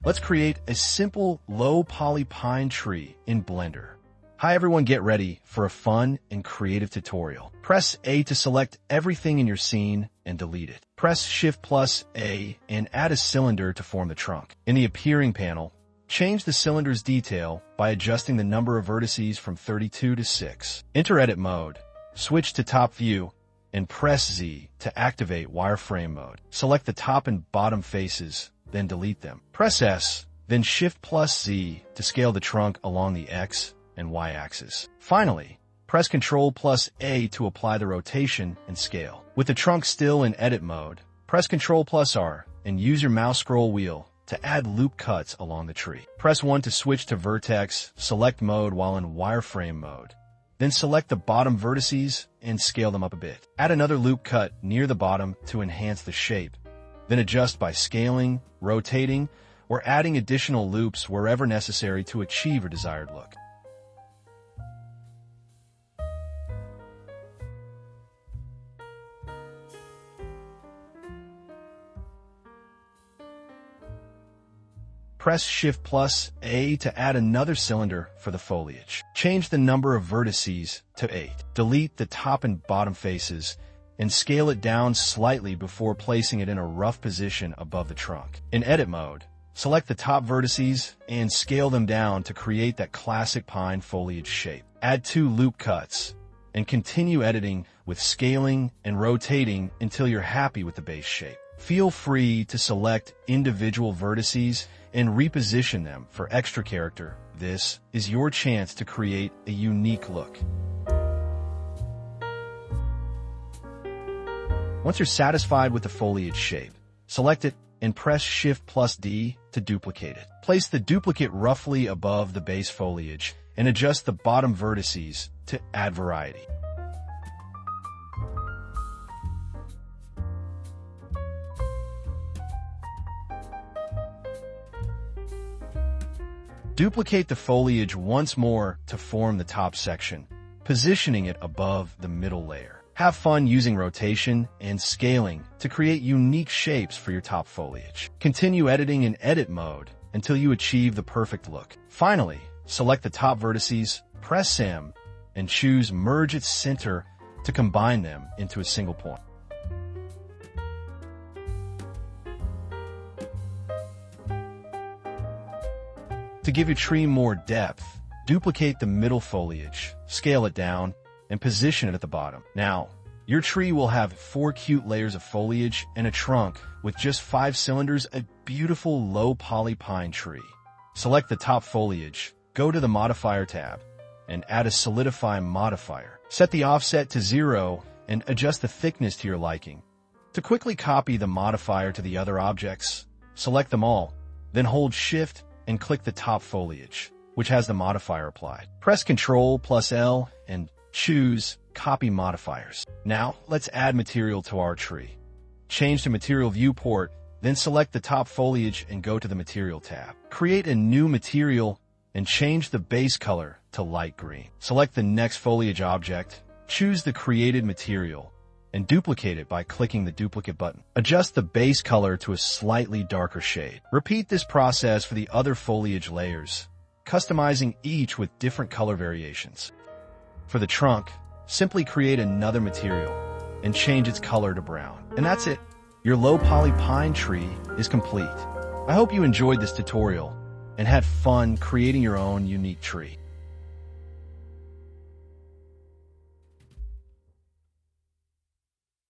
Let's create a simple low poly pine tree in Blender. Hi everyone, get ready for a fun and creative tutorial. Press A to select everything in your scene and delete it. Press Shift plus A and add a cylinder to form the trunk. In the appearing panel, change the cylinder's detail by adjusting the number of vertices from 32 to 6. Enter Edit Mode, switch to Top View, and press Z to activate wireframe mode. Select the top and bottom faces, then delete them. Press S, then Shift plus Z to scale the trunk along the X and Y axis. Finally, press Ctrl plus A to apply the rotation and scale. With the trunk still in edit mode, press Ctrl plus R and use your mouse scroll wheel to add loop cuts along the tree. Press 1 to switch to vertex, select mode while in wireframe mode. Then select the bottom vertices and scale them up a bit. Add another loop cut near the bottom to enhance the shape. Then adjust by scaling, rotating, or adding additional loops wherever necessary to achieve your desired look. Press Shift plus A to add another cylinder for the foliage. Change the number of vertices to 8. Delete the top and bottom faces and scale it down slightly before placing it in a rough position above the trunk. In edit mode, select the top vertices and scale them down to create that classic pine foliage shape. Add 2 loop cuts and continue editing with scaling and rotating until you're happy with the base shape. Feel free to select individual vertices and reposition them for extra character. This is your chance to create a unique look. Once you're satisfied with the foliage shape, select it and press Shift plus D to duplicate it. Place the duplicate roughly above the base foliage and adjust the bottom vertices to add variety. Duplicate the foliage once more to form the top section, positioning it above the middle layer. Have fun using rotation and scaling to create unique shapes for your top foliage. Continue editing in edit mode until you achieve the perfect look. Finally, select the top vertices, press M, and choose Merge at Center to combine them into a single point. To give your tree more depth, duplicate the middle foliage, scale it down, and position it at the bottom. Now, your tree will have 4 cute layers of foliage and a trunk with just 5 cylinders, a beautiful low poly pine tree. Select the top foliage, go to the Modifier tab, and add a Solidify modifier. Set the offset to 0 and adjust the thickness to your liking. To quickly copy the modifier to the other objects, select them all, then hold Shift and click the top foliage, which has the modifier applied. Press Ctrl plus L and choose Copy Modifiers. Now, let's add material to our tree. Change to Material Viewport, then select the top foliage and go to the Material tab. Create a new material and change the base color to light green. Select the next foliage object, choose the created material, and duplicate it by clicking the duplicate button. Adjust the base color to a slightly darker shade. Repeat this process for the other foliage layers, customizing each with different color variations. For the trunk, simply create another material and change its color to brown. And that's it. Your low poly pine tree is complete. I hope you enjoyed this tutorial and had fun creating your own unique tree.